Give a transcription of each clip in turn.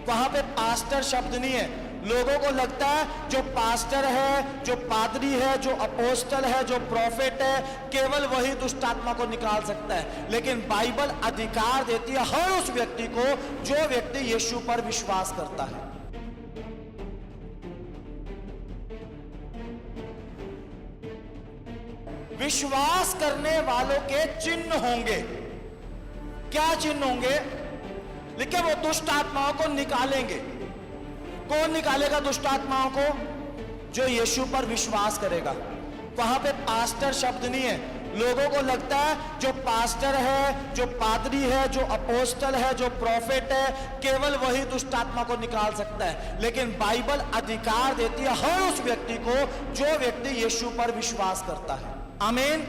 वहां पे पास्टर शब्द नहीं है। लोगों को लगता है जो पास्टर है, जो पादरी है, जो अपोस्टल है, जो प्रोफेट है, केवल वही दुष्ट आत्मा को निकाल सकता है। लेकिन बाइबल अधिकार देती है हर उस व्यक्ति को जो व्यक्ति यीशु पर विश्वास करता है। विश्वास करने वालों के चिन्ह होंगे। क्या चिन्ह होंगे? लिखे, वो दुष्ट आत्माओं को निकालेंगे। कौन निकालेगा दुष्ट आत्माओं को? जो यीशु पर विश्वास करेगा। वहां पे पास्टर शब्द नहीं है। लोगों को लगता है जो पास्टर है, जो पादरी है, जो अपोस्टल है, जो प्रोफेट है, केवल वही दुष्ट आत्मा को निकाल सकता है। लेकिन बाइबल अधिकार देती है हर उस व्यक्ति को जो व्यक्ति यीशु पर विश्वास करता है। आमीन।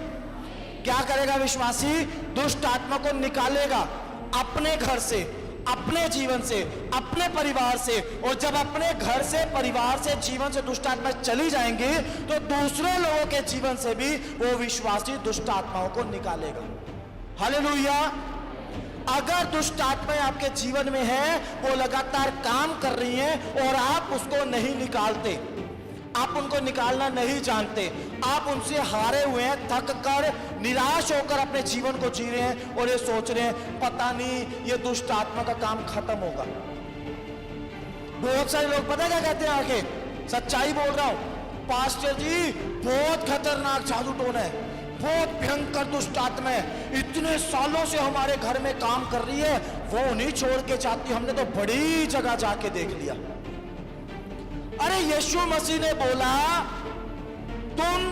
क्या करेगा विश्वासी? दुष्ट आत्मा को निकालेगा अपने घर से, अपने जीवन से, अपने परिवार से। और जब अपने घर से, परिवार से, जीवन से दुष्ट आत्मा चली जाएंगी तो दूसरे लोगों के जीवन से भी वो विश्वासी दुष्ट आत्माओं को निकालेगा। हालेलुया। अगर दुष्ट आत्माएं आपके जीवन में है, वो लगातार काम कर रही हैं और आप उसको नहीं निकालते, आप उनको निकालना नहीं जानते, आप उनसे हारे हुए हैं, थक कर, निराश होकर अपने जीवन को जी रहे हैं और ये सोच रहे हैं पता नहीं ये दुष्ट आत्मा का काम खत्म होगा। बहुत सारे लोग पता क्या कहते हैं आके, सच्चाई बोल रहा हूं, पास्टर जी बहुत खतरनाक जादू टोना है, बहुत भयंकर दुष्ट आत्मा है, इतने सालों से हमारे घर में काम कर रही है, वो नहीं छोड़ के जाती, हमने तो बड़ी जगह जाके देख लिया। अरे यीशु मसीह ने बोला तुम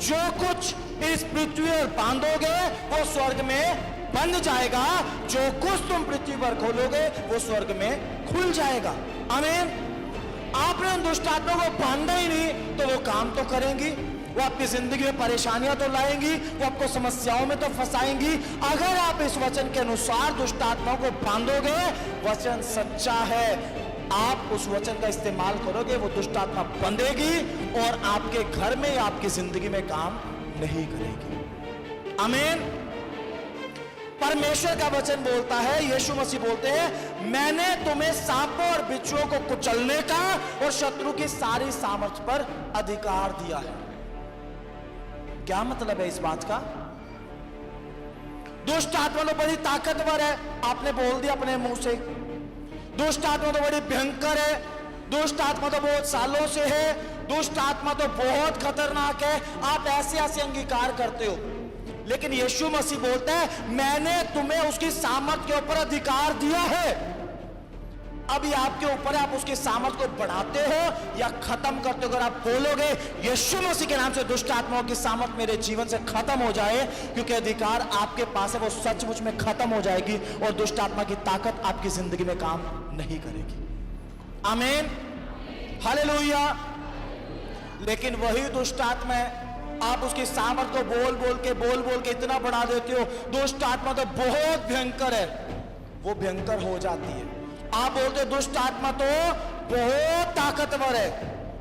जो कुछ इस पृथ्वी पर बांधोगे वो स्वर्ग में बंध जाएगा, जो कुछ तुम पृथ्वी पर खोलोगे वो स्वर्ग में खुल जाएगा। आमीन। आपने उन दुष्ट आत्माओं को बांधा ही नहीं तो वो काम तो करेंगी, वो आपकी जिंदगी में परेशानियां तो लाएंगी, वो आपको समस्याओं में तो फंसाएंगी। अगर आप इस वचन के अनुसार दुष्ट आत्माओं को बांधोगे, वचन सच्चा है, आप उस वचन का इस्तेमाल करोगे, वो दुष्ट आत्मा बंधेगी और आपके घर में या आपकी जिंदगी में काम नहीं करेगी। आमीन। परमेश्वर का वचन बोलता है, यीशु मसीह बोलते हैं, मैंने तुम्हें सांपों और बिच्छुओं को कुचलने का और शत्रु की सारी सामर्थ पर अधिकार दिया है। क्या मतलब है इस बात का? दुष्ट आत्मा तो बड़ी ताकतवर है, आपने बोल दिया अपने मुंह से। दुष्ट आत्मा तो बड़ी भयंकर है, दुष्ट आत्मा तो बहुत सालों से है, दुष्ट आत्मा तो बहुत खतरनाक है, आप ऐसे ऐसे अंगीकार करते हो। लेकिन यीशु मसीह बोलता है मैंने तुम्हें उसकी सामर्थ के ऊपर अधिकार दिया है। अभी आपके ऊपर है, आप उसकी सामर्थ को बढ़ाते हो या खत्म करते हो। अगर आप बोलोगे यीशु मसीह के नाम से दुष्ट आत्माओं की सामर्थ मेरे जीवन से खत्म हो जाए, क्योंकि अधिकार आपके पास है, वो सचमुच में खत्म हो जाएगी और दुष्ट आत्मा की ताकत आपकी जिंदगी में काम नहीं करेगी। आमीन। हालेलुया। लेकिन वही दुष्ट आत्मा है, आप उसकी सामर्थ को बोल बोल के इतना बढ़ा देते हो, दुष्ट आत्मा तो बहुत भयंकर है, वो भयंकर हो जाती है। आप बोलते हो दुष्ट आत्मा तो बहुत ताकतवर है,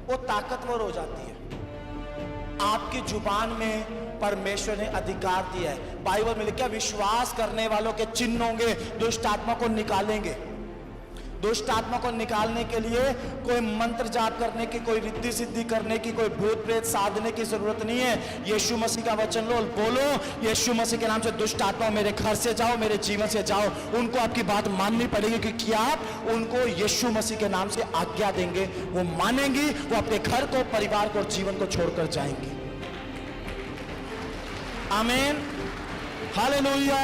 वो ताकतवर हो जाती है। आपकी जुबान में परमेश्वर ने अधिकार दिया है। बाइबल में लिखा है विश्वास करने वालों के चिन्ह होंगे, दुष्ट आत्मा को निकालेंगे। दुष्ट आत्मा को निकालने के लिए कोई मंत्र जाप करने की, कोई रिद्धि सिद्धि करने की, कोई भूत प्रेत साधने की जरूरत नहीं है। यीशु मसीह का वचन लो, बोलो यीशु मसीह के नाम से दुष्ट आत्मा मेरे घर से जाओ, मेरे जीवन से जाओ। उनको आपकी बात माननी पड़ेगी, क्योंकि आप उनको यीशु मसीह के नाम से आज्ञा देंगे, वो मानेंगी, वो अपने घर को, परिवार को, जीवन को छोड़कर जाएंगी। आमीन। हालेलुया।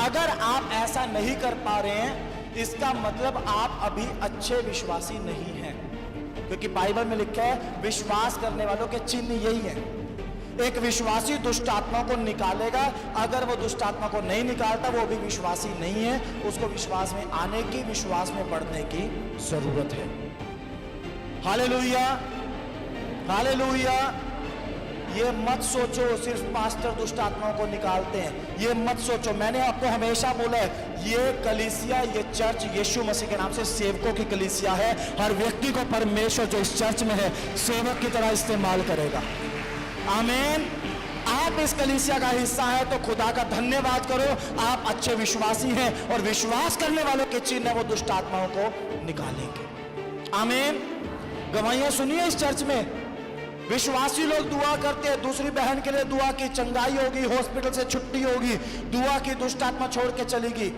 अगर आप ऐसा नहीं कर पा रहे हैं, इसका मतलब आप अभी अच्छे विश्वासी नहीं हैं, क्योंकि बाइबल में लिखा है विश्वास करने वालों के चिन्ह यही हैं। एक विश्वासी दुष्ट आत्मा को निकालेगा, अगर वो दुष्ट आत्मा को नहीं निकालता वो भी विश्वासी नहीं है, उसको विश्वास में आने की, विश्वास में बढ़ने की जरूरत है। हालेलुया। हालेलुया। ये मत सोचो सिर्फ पास्टर दुष्ट आत्माओं को निकालते हैं, ये मत सोचो। मैंने आपको हमेशा बोला है ये कलीसिया, ये चर्च यीशु मसीह के नाम से सेवकों की कलीसिया है। हर व्यक्ति को परमेश्वर जो इस चर्च में है सेवक की तरह इस्तेमाल करेगा। आमीन। आप इस कलीसिया का हिस्सा है तो खुदा का धन्यवाद करो, आप अच्छे विश्वासी हैं और विश्वास करने वालों के चिन्ह है वो दुष्ट आत्माओं को निकालेंगे। आमीन। गवाहियां सुनिए इस चर्च में विश्वासी लोग दुआ करते हैं, दूसरी बहन के लिए दुआ की, चंगाई होगी, हॉस्पिटल से छुट्टी होगी, दुआ की, दुष्ट आत्मा छोड़ के चलेगी।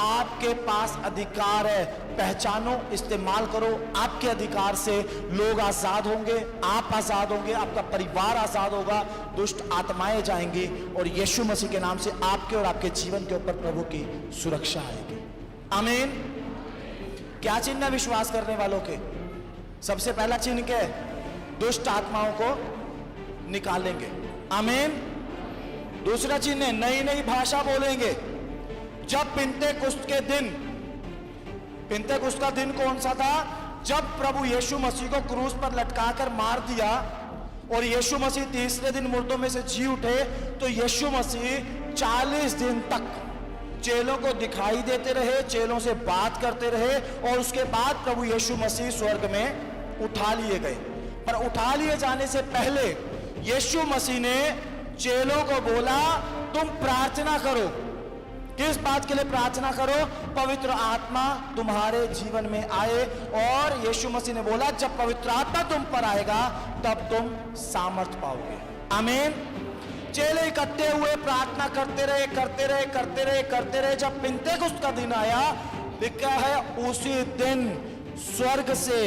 आपके पास अधिकार है, पहचानो, इस्तेमाल करो। आपके अधिकार से लोग आजाद होंगे, आप आजाद होंगे, आपका परिवार आजाद होगा, दुष्ट आत्माएं जाएंगी और यीशु मसीह के नाम से आपके और आपके जीवन के ऊपर प्रभु की सुरक्षा आएगी। आमीन। क्या चिन्ह है विश्वास करने वालों के? सबसे पहला चिन्ह क्या है? दुष्ट आत्माओं को निकालेंगे। आमीन। दूसरा चिन्ह है नई नई भाषा बोलेंगे। जब पिंतेकुस्त के दिन, पिंतेकुस्त का दिन कौन सा था? जब प्रभु यीशु मसीह को क्रूस पर लटकाकर मार दिया और यीशु मसीह तीसरे दिन मुर्दों में से जी उठे, तो यीशु मसीह 40 दिन तक चेलों को दिखाई देते रहे, चेलों से बात करते रहे और उसके बाद प्रभु यीशु मसीह स्वर्ग में उठा लिए गए। पर उठा लिए जाने से पहले यीशु मसीह ने चेलों को बोला, तुम प्रार्थना करो। किस बात के लिए प्रार्थना करो? पवित्र आत्मा तुम्हारे जीवन में आए। और यीशु मसीह ने बोला, जब पवित्र आत्मा तुम पर आएगा तब तुम सामर्थ पाओगे। आमीन। चेले इकट्ठे हुए, प्रार्थना करते रहे, करते रहे, करते रहे, करते रहे। जब पिंतेकुस्त का दिन आया, लिखा है उसी दिन स्वर्ग से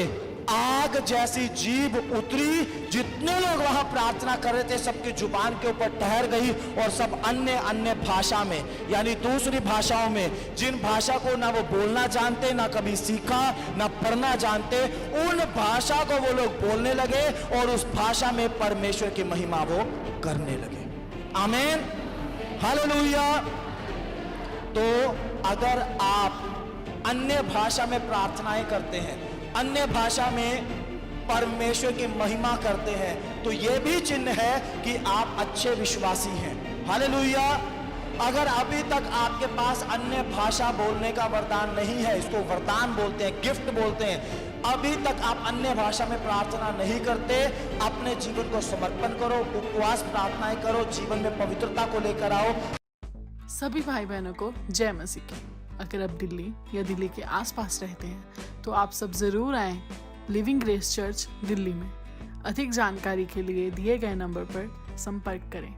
आग जैसी जीभ उतरी। जितने लोग वहां प्रार्थना कर रहे थे सबकी जुबान के ऊपर ठहर गई और सब अन्य अन्य भाषा में, यानी दूसरी भाषाओं में, जिन भाषा को ना वो बोलना जानते, ना कभी सीखा, ना पढ़ना जानते, उन भाषा को वो लोग बोलने लगे और उस भाषा में परमेश्वर की महिमा वो करने लगे। आमीन। हालेलुया। तो अगर आप अन्य भाषा में प्रार्थनाएं करते हैं, अन्य भाषा में परमेश्वर की महिमा करते हैं, तो यह भी चिन्ह है कि आप अच्छे विश्वासी हैं। हालेलुया। अगर अभी तक आपके पास अन्य भाषा बोलने का वरदान नहीं है, इसको वरदान बोलते हैं, गिफ्ट बोलते हैं, अभी तक आप अन्य भाषा में प्रार्थना नहीं करते, अपने जीवन को समर्पण करो, उपवास प्रार्थनाएं करो, जीवन में पवित्रता को लेकर आओ। सभी भाई बहनों को जय मसीह की। अगर आप दिल्ली या दिल्ली के आसपास रहते हैं तो आप सब जरूर आएं लिविंग ग्रेस चर्च दिल्ली में। अधिक जानकारी के लिए दिए गए नंबर पर संपर्क करें।